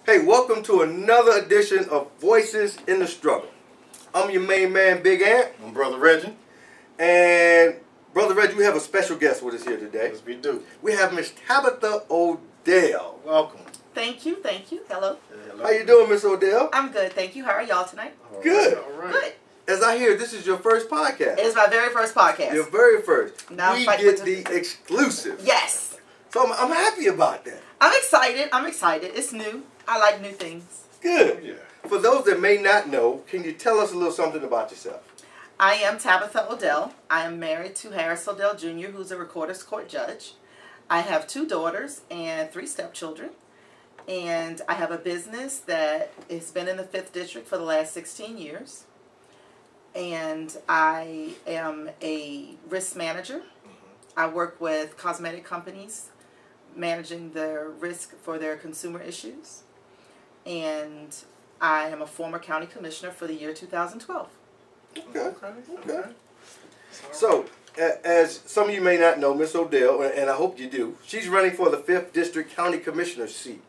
Hey, welcome to another edition of Voices in the Struggle. I'm your main man, Big Ant. I'm Brother Reggie. And Brother Reggie, we have a special guest with us here today. Yes, we do. We have Miss Tabitha Odell. Welcome. Thank you, thank you. Hello. Hello. How you doing, Miss Odell? I'm good, thank you. How are y'all tonight? Good. All right. Good. As I hear, this is your first podcast. It is my very first podcast. Your very first. Now we fight get with the exclusive. Yes. So I'm happy about that. I'm excited. I'm excited. It's new. I like new things. Good. Yeah. For those that may not know, can you tell us a little something about yourself? I am Tabitha Odell. I am married to Harris Odell Jr., who's a Recorder's Court judge. I have 2 daughters and 3 stepchildren. And I have a business that has been in the 5th District for the last 16 years. And I am a risk manager. I work with cosmetic companies managing their risk for their consumer issues. And I am a former county commissioner for the year 2012. Okay. So, as some of you may not know, Miss Odell, and I hope you do, she's running for the 5th District County Commissioner seat.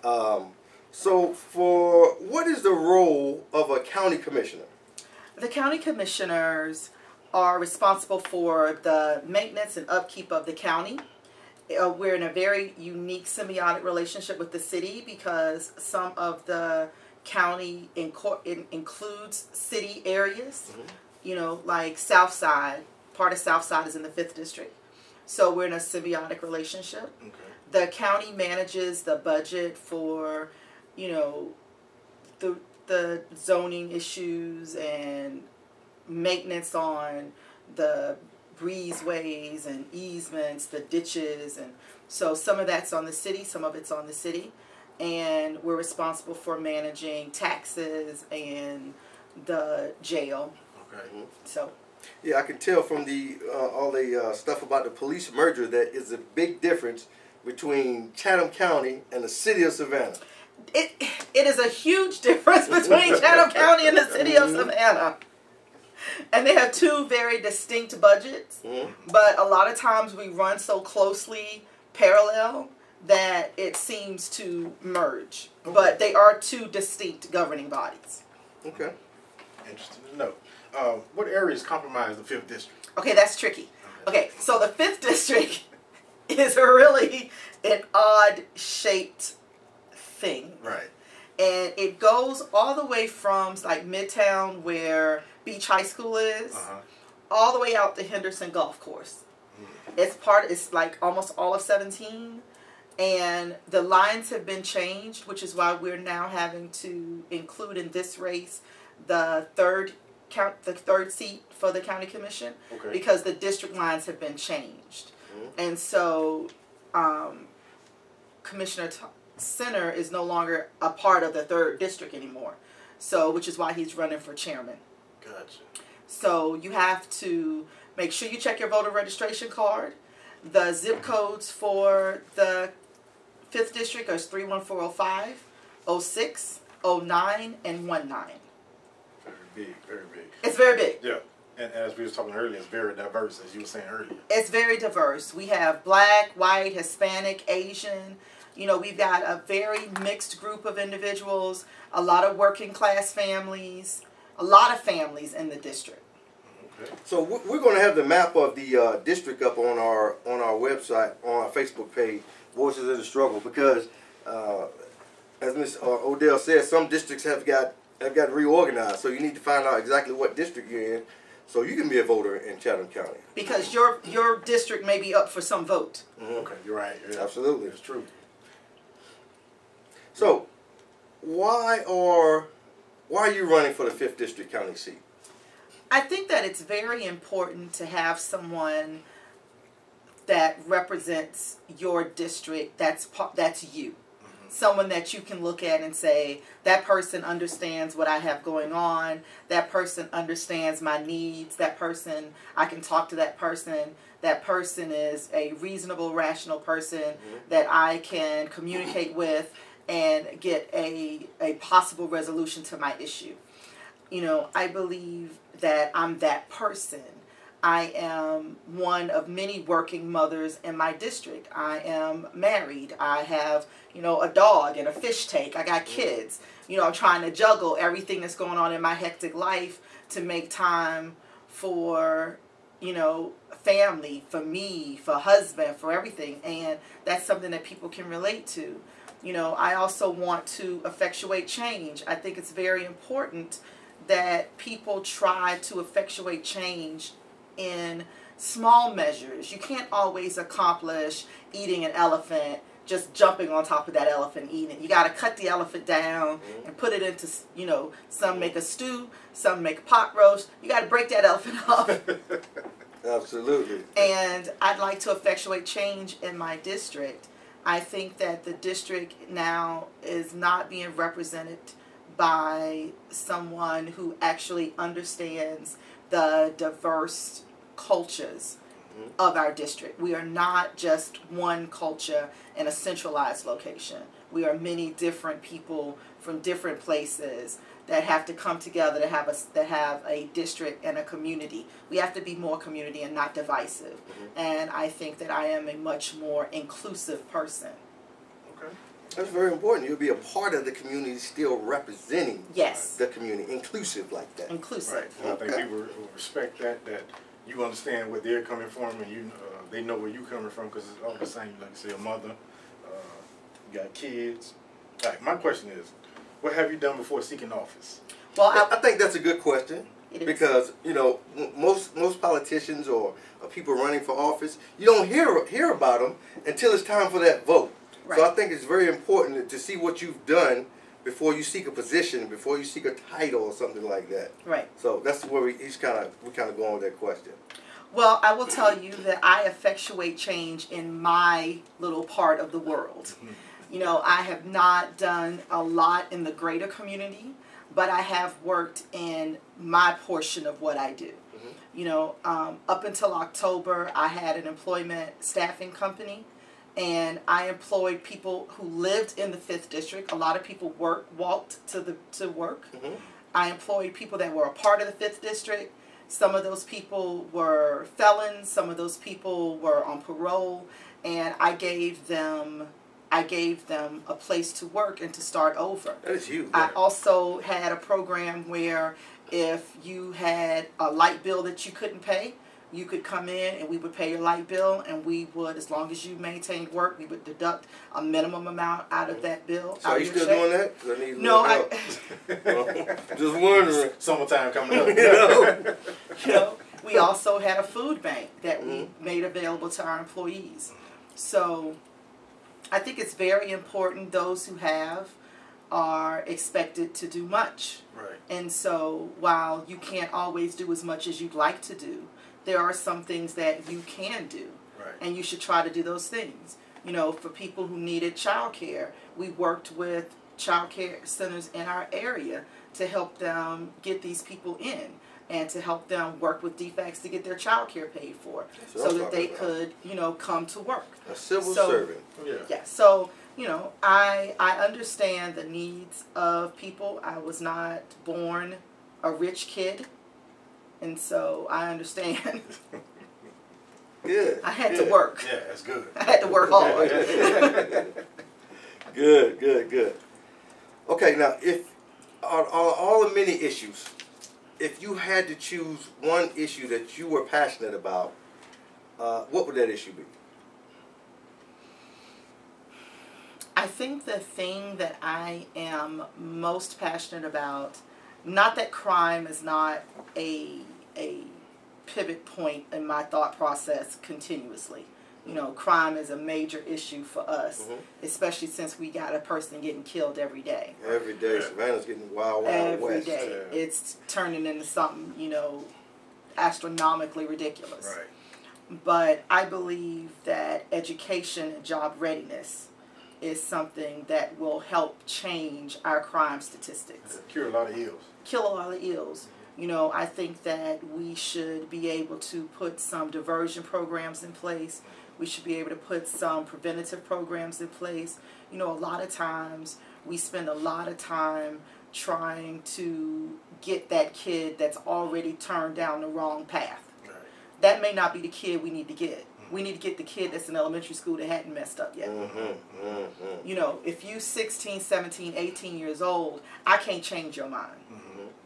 So, what is the role of a county commissioner? The county commissioners are responsible for the maintenance and upkeep of the county. We're in a very unique symbiotic relationship with the city because some of the county includes city areas, you know, like South Side. Part of South Side is in the 5th District. So we're in a symbiotic relationship. Okay. The county manages the budget for, you know, the zoning issues and maintenance on the breezeways and easements, the ditches, and so some of that's on the city, some of it's on the city, and we're responsible for managing taxes and the jail. Okay. So. Yeah, I can tell from the all the stuff about the police merger that is a big difference between Chatham County and the city of Savannah. It is a huge difference between Chatham County and the city of Savannah. And they have 2 very distinct budgets, but a lot of times we run so closely parallel that it seems to merge. Okay. But they are 2 distinct governing bodies. Okay. Interesting to know. What areas comprise the 5th District? Okay, that's tricky. Okay, so the 5th District is really an odd-shaped thing. Right. And it goes all the way from like Midtown where Beach High School is, all the way out to Henderson Golf Course. It's like almost all of 17, and the lines have been changed, which is why we're now having to include in this race the third seat for the county commission, because the district lines have been changed. And so Commissioner Center is no longer a part of the 3rd district anymore, so which is why he's running for chairman. Gotcha. So you have to make sure you check your voter registration card. The zip codes for the 5th district are 31405, 06, 09, and 19. Very big, very big. It's very big. Yeah. And as we were talking earlier, it's very diverse, as you were saying earlier. It's very diverse. We have black, white, Hispanic, Asian. You know, we've got a very mixed group of individuals, a lot of working class families, a lot of families in the district. Okay. So we're going to have the map of the district up on our website, on our Facebook page, Voices of the Struggle, because as Ms. Odell said, some districts have got reorganized. So you need to find out exactly what district you're in, so you can be a voter in Chatham County. Because your district may be up for some vote. Okay, you're right. Yeah. Absolutely, it's true. So, why are you running for the 5th District County seat? I think that it's very important to have someone that represents your district. That's you. Someone that you can look at and say, that person understands what I have going on. That person understands my needs. That person, I can talk to that person. That person is a reasonable, rational person that I can communicate with and get a possible resolution to my issue. You know, I believe that I'm that person. I am one of many working mothers in my district. I am married. I have, a dog and a fish tank. I got kids. I'm trying to juggle everything that's going on in my hectic life to make time for, family, for me, for husband, for everything. And that's something that people can relate to. I also want to effectuate change. I think it's very important that people try to effectuate change in small measures. You can't always accomplish eating an elephant just jumping on top of that elephant eating it. You got to cut the elephant down and put it into, some make a stew, some make a pot roast. You got to break that elephant up. Absolutely. And I'd like to effectuate change in my district. I think that the district now is not being represented by someone who actually understands the diverse cultures of our district. We are not just one culture in a centralized location. We are many different people from different places that have to come together to have a district and a community. We have to be more community and not divisive. And I think that I am a much more inclusive person. Okay. That's very important. You'll be a part of the community, still representing the community, inclusive like that. Inclusive. Right. And I think people will respect that you understand where they're coming from, and they know where you're coming from, because it's all the same. Like you say, a mother, you got kids. All right, my question is, what have you done before seeking office? Well, I think that's a good question, because most politicians or people running for office, you don't hear about them until it's time for that vote. Right. So I think it's very important to see what you've done before you seek a position, before you seek a title or something like that. Right. So that's where we're kind of going with that question. Well, I will tell you that I effectuate change in my little part of the world. I have not done a lot in the greater community, but I have worked in my portion of what I do. Up until October, I had an employment staffing company, and I employed people who lived in the 5th District. A lot of people walked to work. I employed people that were a part of the 5th District. Some of those people were felons. Some of those people were on parole, and I gave them a place to work and to start over. That is huge. I also had a program where if you had a light bill that you couldn't pay, you could come in and we would pay your light bill, and we would, as long as you maintained work, we would deduct a minimum amount out of that bill. So are you still doing that? 'Cause I need no, help. Just wondering. Summertime coming up. We also had a food bank that we made available to our employees. So I think it's very important. Those who have are expected to do much. Right. And so while you can't always do as much as you'd like to do, there are some things that you can do. Right. And you should try to do those things. For people who needed childcare, we worked with childcare centers in our area to help them get these people in, and to help them work with defects to get their childcare paid for, so that they could, come to work. A civil servant. Yeah. So, I understand the needs of people. I was not born a rich kid, and so I understand. Good. I had to work. Yeah, that's good. I had to work hard. Good. Okay, now if on all the many issues, if you had to choose one issue that you were passionate about, what would that issue be? I think the thing that I am most passionate about, not that crime is not a pivot point in my thought process continuously. Crime is a major issue for us, especially since we got a person getting killed every day. Every day. Savannah's getting wild west. Every day. It's turning into something, astronomically ridiculous. Right. But I believe that education and job readiness is something that will help change our crime statistics. Cure a lot of ills. Kill a lot of ills. I think that we should be able to put some diversion programs in place. We should be able to put some preventative programs in place. A lot of times we spend a lot of time trying to get that kid that's already turned down the wrong path. that may not be the kid we need to get. We need to get the kid that's in elementary school that hadn't messed up yet. You know, if you 16, 17, 18 years old, I can't change your mind.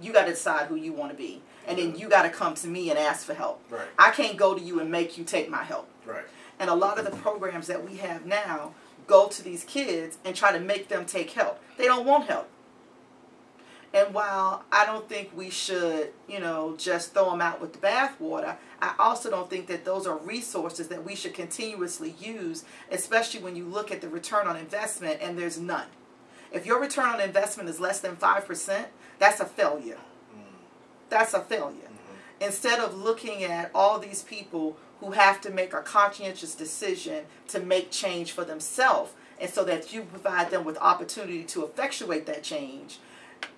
You got to decide who you want to be. And then you got to come to me and ask for help. Right. I can't go to you and make you take my help. Right. And a lot of the programs that we have now go to these kids and try to make them take help. They don't want help. And while I don't think we should, you know, just throw them out with the bathwater, I also don't think that those are resources that we should continuously use, especially when you look at the return on investment and there's none. If your return on investment is less than 5%, that's a failure. That's a failure. Instead of looking at all these people who have to make a conscientious decision to make change for themselves, and so that you provide them with opportunity to effectuate that change,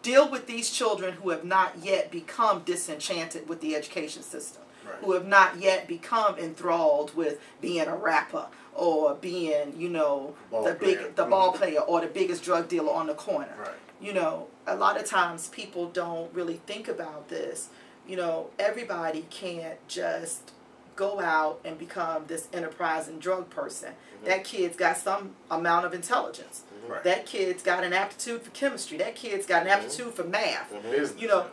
deal with these children who have not yet become disenchanted with the education system, who have not yet become enthralled with being a rapper or being, you know, the ball player or the biggest drug dealer on the corner. You know, a lot of times people don't really think about this. You know, everybody can't just go out and become this enterprising drug person. That kid's got some amount of intelligence. That kid's got an aptitude for chemistry. That kid's got an aptitude for math. You know,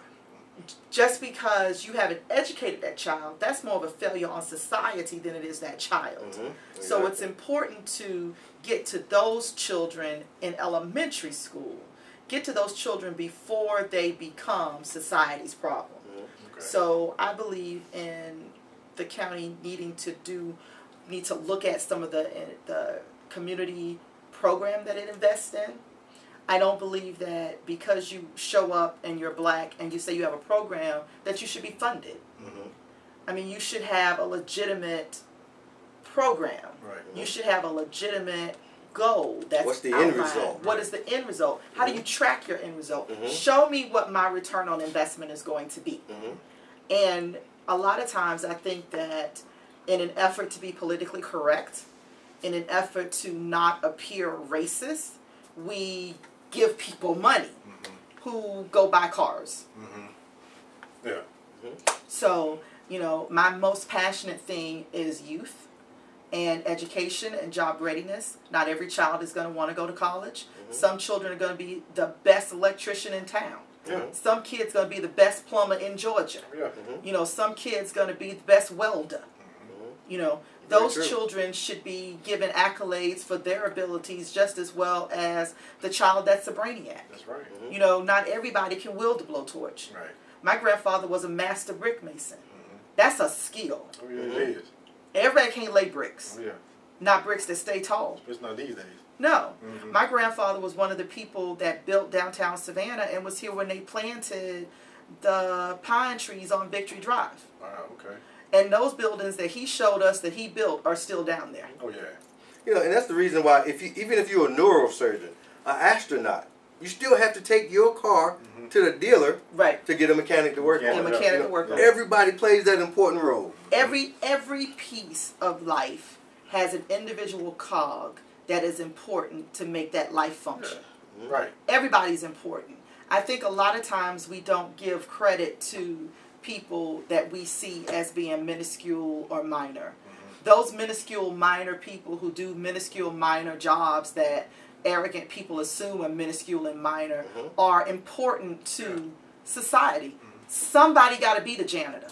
just because you haven't educated that child, that's more of a failure on society than it is that child. So it's important to get to those children in elementary school. Get to those children before they become society's problem. So I believe in the county needing to look at some of the community program that it invests in. I don't believe that because you show up and you're black and you say you have a program that you should be funded. I mean, you should have a legitimate program. You should have a legitimate goal. That's what's the end result? What is the end result? How do you track your end result? Show me what my return on investment is going to be. And a lot of times I think that in an effort to be politically correct, in an effort to not appear racist, we give people money who go buy cars. So, you know, my most passionate thing is youth and education and job readiness. Not every child is going to want to go to college. Some children are going to be the best electrician in town. Some kids going to be the best plumber in Georgia. You know, some kids going to be the best welder. You know, those children should be given accolades for their abilities just as well as the child that's a brainiac. That's right. You know, not everybody can wield a blowtorch. My grandfather was a master brick mason. That's a skill. Oh, yeah, it is. Everybody can't lay bricks. Oh, yeah. Not bricks that stay tall. It's not these days. No. My grandfather was one of the people that built downtown Savannah and was here when they planted the pine trees on Victory Drive. Wow, okay. And those buildings that he showed us that he built are still down there. Oh, yeah. You know, and that's the reason why, even if you're a neurosurgeon, an astronaut, you still have to take your car to the dealer to get a mechanic to work on. Get a mechanic to work on. Everybody plays that important role. Every piece of life has an individual cog that is important to make that life function. Everybody's important. I think a lot of times we don't give credit to people that we see as being minuscule or minor. Those minuscule minor people who do minuscule minor jobs that arrogant people assume are minuscule and minor are important to society. Somebody got to be the janitor.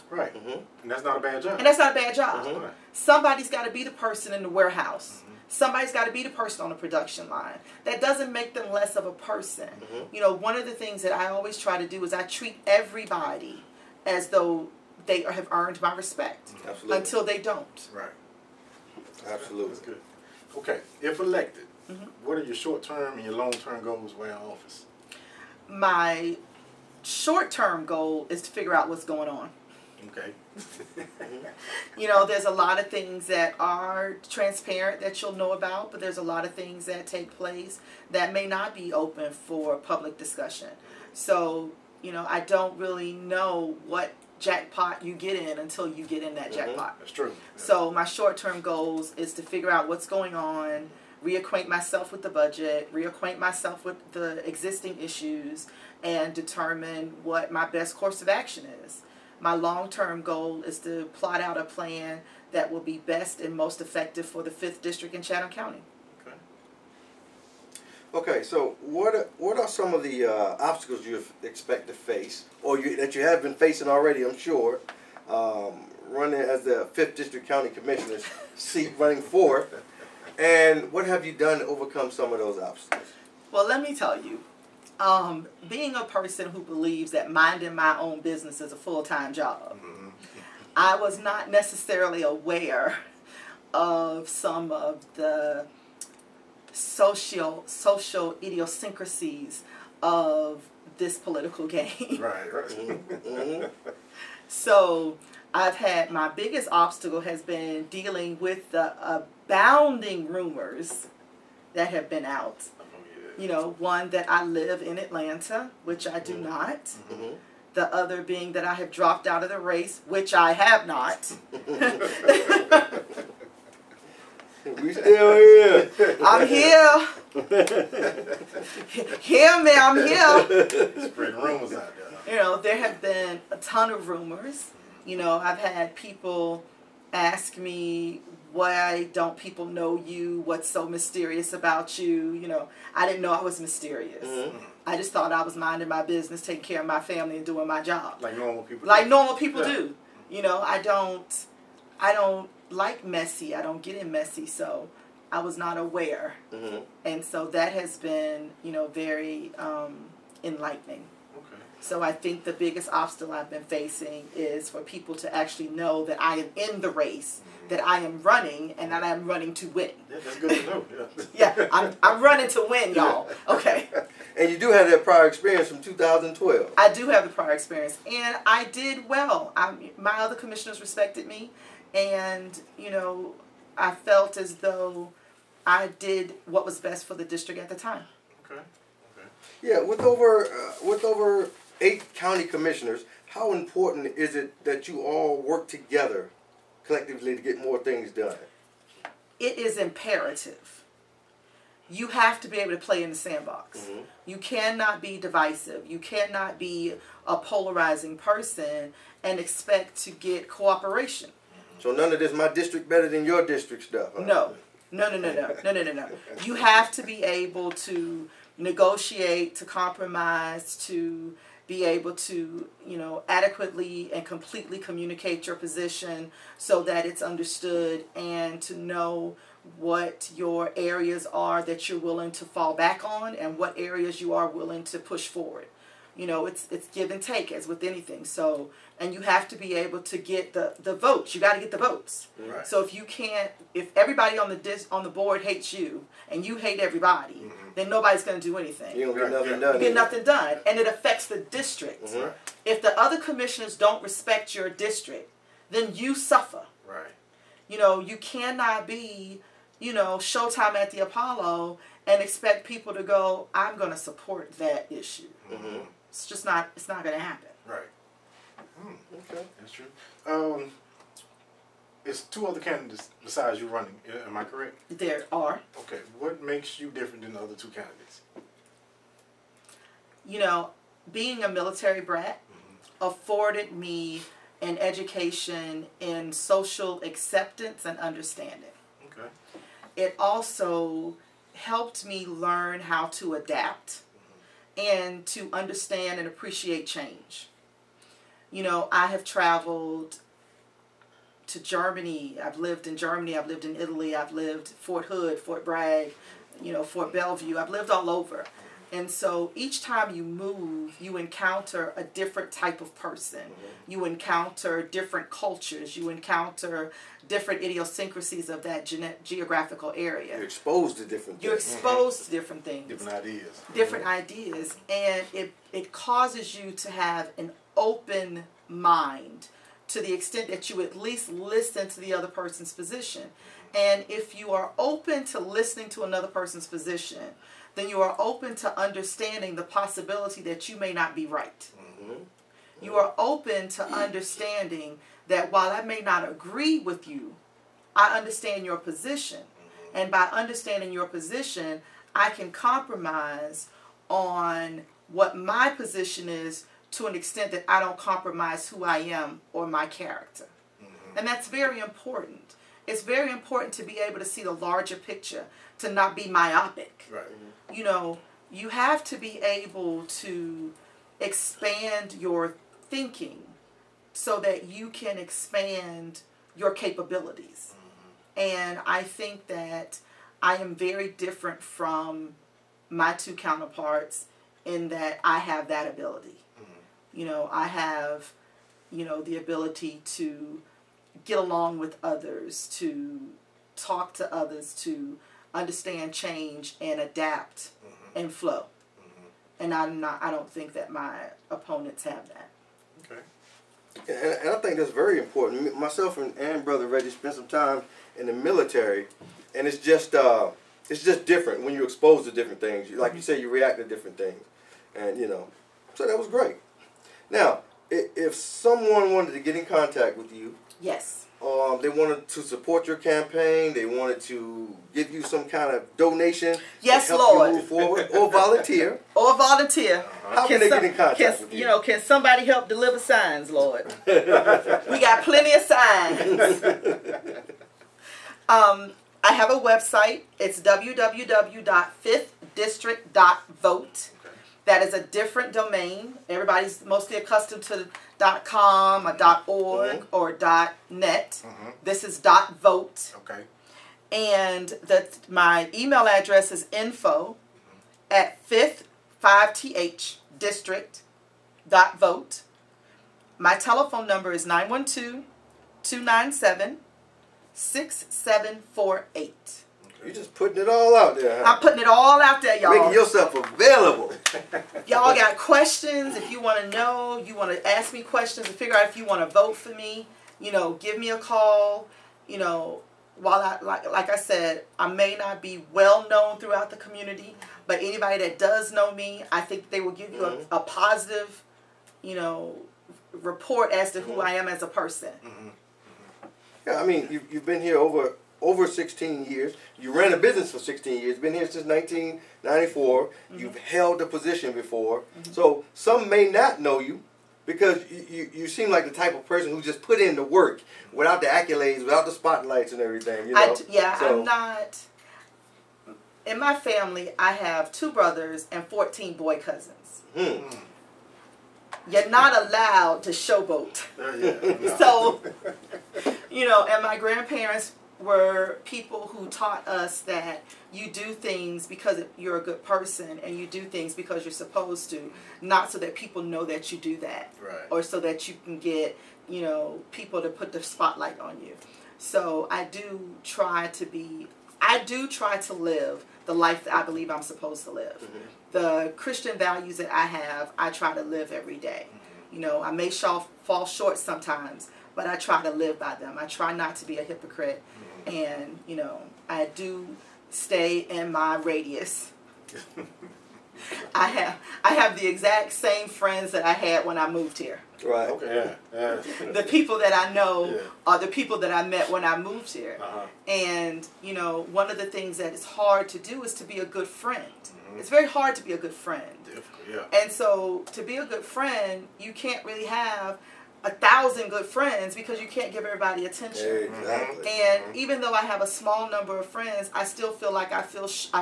And that's not a bad job. And that's not a bad job. Somebody's got to be the person in the warehouse. Somebody's got to be the person on the production line. That doesn't make them less of a person. You know, one of the things that I always try to do is I treat everybody as though they have earned my respect. Until they don't. Absolutely. That's good. Okay, if elected, what are your short-term and your long-term goals while in office? My short-term goal is to figure out what's going on. Okay. You know, there's a lot of things that are transparent that you'll know about, but there's a lot of things that take place that may not be open for public discussion. So, you know, I don't really know what jackpot you get in until you get in that jackpot. That's true. So my short-term goals is to figure out what's going on, reacquaint myself with the budget, reacquaint myself with the existing issues, and determine what my best course of action is. My long-term goal is to plot out a plan that will be best and most effective for the 5th District in Chatham County. Okay, so what are some of the obstacles you expect to face, or that you have been facing already, I'm sure, running as the 5th District County Commissioner's seat, running forth, and what have you done to overcome some of those obstacles? Well, let me tell you, being a person who believes that minding my own business is a full-time job, I was not necessarily aware of some of the social idiosyncrasies of this political game. Right. Mm-hmm. So I've had, my biggest obstacle has been dealing with the abounding rumors that have been out. You know, one that I live in Atlanta, which I do not. Mm-hmm. The other being that I have dropped out of the race, which I have not. We still here. I'm here. Hear me, I'm here. Spreading rumors out there. You know, there have been a ton of rumors. You know, I've had people ask me, why don't people know you? What's so mysterious about you? You know, I didn't know I was mysterious. Mm-hmm. I just thought I was minding my business, taking care of my family, and doing my job. Like normal people. Like normal people do. You know, I don't like messy. I don't get in messy, so I was not aware. Mm-hmm. And so that has been, you know, very enlightening. Okay. So I think the biggest obstacle I've been facing is for people to actually know that I am in the race, that I am running, and that I'm running to win. Yeah, that's good to know. Yeah, I'm running to win, y'all. Okay. And you do have that prior experience from 2012. I do have the prior experience, and I did well. My other commissioners respected me, and, you know, I felt as though I did what was best for the district at the time. Okay. Yeah, with over 8 county commissioners, how important is it that you all work together collectively to get more things done? It is imperative. You have to be able to play in the sandbox. Mm-hmm. You cannot be divisive. You cannot be a polarizing person and expect to get cooperation. So none of this, my district better than your district stuff. Huh? No. You have to be able to negotiate, to compromise, to be able to, you know, adequately and completely communicate your position so that it's understood, and to know what your areas are that you're willing to fall back on and what areas you are willing to push forward. You know, it's give and take, as with anything. So, and you have to be able to get the votes. You got to get the votes. Right. So if everybody on the board hates you and you hate everybody, then nobody's going to do anything. You don't get nothing done. You get nothing done, and it affects the district. Mm-hmm. If the other commissioners don't respect your district, then you suffer. Right. You know, you cannot be, you know, Showtime at the Apollo and expect people to go, I'm going to support that issue. Mm-hmm. It's just not, it's not going to happen. Right. Okay. That's true. It's 2 other candidates besides you running. Am I correct? There are. Okay. What makes you different than the other 2 candidates? You know, being a military brat afforded me an education in social acceptance and understanding. Okay. It also helped me learn how to adapt and to understand and appreciate change. You know, I have traveled to Germany. I've lived in Germany. I've lived in Italy. I've lived Fort Hood, Fort Bragg, you know, Fort Bellevue. I've lived all over. And so each time you move, you encounter a different type of person. You encounter different cultures. You encounter different idiosyncrasies of that geographical area. You're exposed to different things. You're exposed to different things. Different ideas. Different ideas. And it causes you to have an open mind to the extent that you at least listen to the other person's position. And if you are open to listening to another person's position, then you are open to understanding the possibility that you may not be right. You are open to understanding that while I may not agree with you, I understand your position. And by understanding your position, I can compromise on what my position is to an extent that I don't compromise who I am or my character. And that's very important. It's very important to be able to see the larger picture, to not be myopic. Right. You know, you have to be able to expand your thinking so that you can expand your capabilities. And I think that I am very different from my two counterparts in that I have that ability. You know, I have, you know, the ability to get along with others, to talk to others, to understand change and adapt and flow. And I don't think that my opponents have that. Okay. And I think that's very important. Myself and Brother Reggie spent some time in the military, and it's just different when you're exposed to different things. Like you say, you react to different things, and you know, so that was great. Now, if someone wanted to get in contact with you, Yes. they wanted to support your campaign, they wanted to give you some kind of donation, Yes, to help Lord. you move forward, or volunteer. Or volunteer. How can they get in contact with you? You know, can somebody help deliver signs, Lord? We got plenty of signs. I have a website. It's www.5thdistrict.vote. That is a different domain. Everybody's mostly accustomed to .com or .org or .net. This is .vote. Okay. And my email address is info@5th district.vote. My telephone number is 912-297-6748. You're just putting it all out there, huh? I'm putting it all out there, y'all. Making yourself available. Y'all got questions, if you want to know, you want to ask me questions and figure out if you want to vote for me, you know, give me a call. You know, while like I said, I may not be well known throughout the community, but anybody that does know me, I think they will give you a positive, you know, report as to who I am as a person. Yeah, I mean, you've been here over 16 years. You ran a business for 16 years. Been here since 1994. You've held the position before. So some may not know you because you seem like the type of person who just put in the work without the accolades, without the spotlights and everything. You know? I'm not. In my family, I have 2 brothers and 14 boy cousins. You're not allowed to showboat. So, you know, and my grandparents were people who taught us that you do things because you're a good person and you do things because you're supposed to, not so that people know that you do that. Right. Or so that you can get, you know, people to put the spotlight on you. So I do try to live the life that I believe I'm supposed to live. The Christian values that I have, I try to live every day. You know, I may fall short sometimes, but I try to live by them. I try not to be a hypocrite. And, you know, I do stay in my radius. I have the exact same friends that I had when I moved here. Right. Okay. Yeah. The people that I know are the people that I met when I moved here. And, you know, one of the things that is hard to do is to be a good friend. It's very hard to be a good friend. And so to be a good friend, you can't really have 1,000 good friends because you can't give everybody attention. Exactly. And even though I have a small number of friends, I still feel like I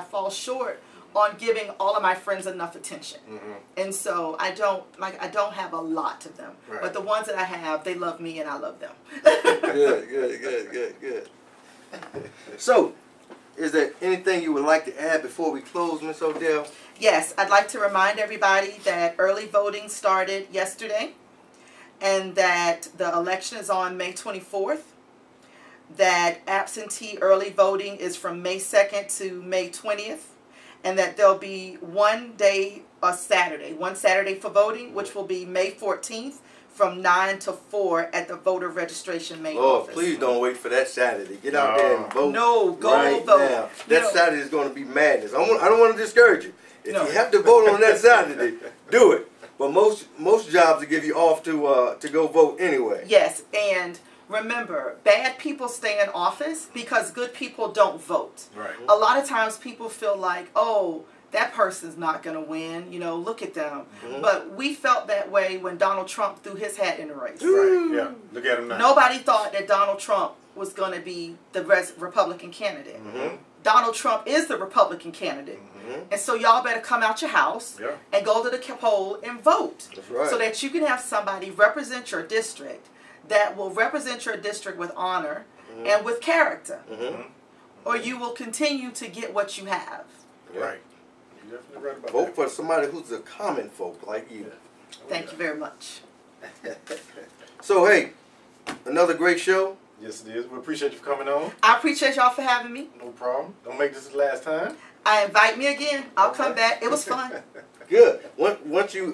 fall short on giving all of my friends enough attention. And so I don't have a lot of them. But the ones that I have, they love me and I love them. Good. So, is there anything you would like to add before we close, Ms. Odell? Yes, I'd like to remind everybody that early voting started yesterday and that the election is on May 24th, that absentee early voting is from May 2nd to May 20th, and that there'll be one Saturday for voting, which will be May 14th from 9 to 4 at the voter registration main office. Please don't wait for that Saturday. Get out there and vote. No, go right vote. Now. That Saturday is going to be madness. I don't want to discourage you. If you have to vote on that Saturday, do it. But most jobs will give you off to go vote anyway. Yes, and remember, bad people stay in office because good people don't vote. Right. A lot of times people feel like, oh, that person's not going to win. You know, look at them. Mm-hmm. But we felt that way when Donald Trump threw his hat in the race. Right, yeah. Look at him now. Nobody thought that Donald Trump was going to be the Republican candidate. Mm-hmm. Donald Trump is the Republican candidate. Mm-hmm. And so y'all better come out your house and go to the poll and vote. That's right. So that you can have somebody represent your district that will represent your district with honor and with character. Mm-hmm. Or you will continue to get what you have. Right. You're definitely right about Vote that. for somebody who's a common folk like you. Thank you very much. So, hey, another great show. Yes, it is. We appreciate you for coming on. I appreciate y'all for having me. No problem. Don't make this the last time. Invite me again. I'll come back. It was fun. Good. Once you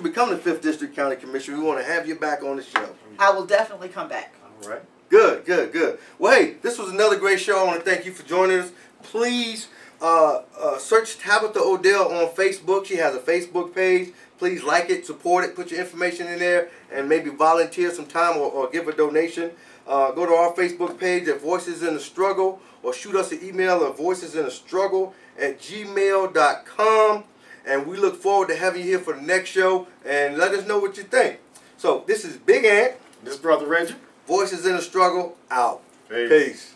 become the 5th District County Commissioner, we want to have you back on the show. I will definitely come back. All right. Good, good, good. Well, hey, this was another great show. I want to thank you for joining us. Please search Tabitha Odell on Facebook. She has a Facebook page. Please like it, support it, put your information in there, and maybe volunteer some time or give a donation. Go to our Facebook page at Voices in the Struggle, or shoot us an email at voicesinthestruggle@gmail.com. And we look forward to having you here for the next show, and let us know what you think. So this is Big Ant. This is Brother Reggie. Voices in the Struggle, out. Peace. Peace.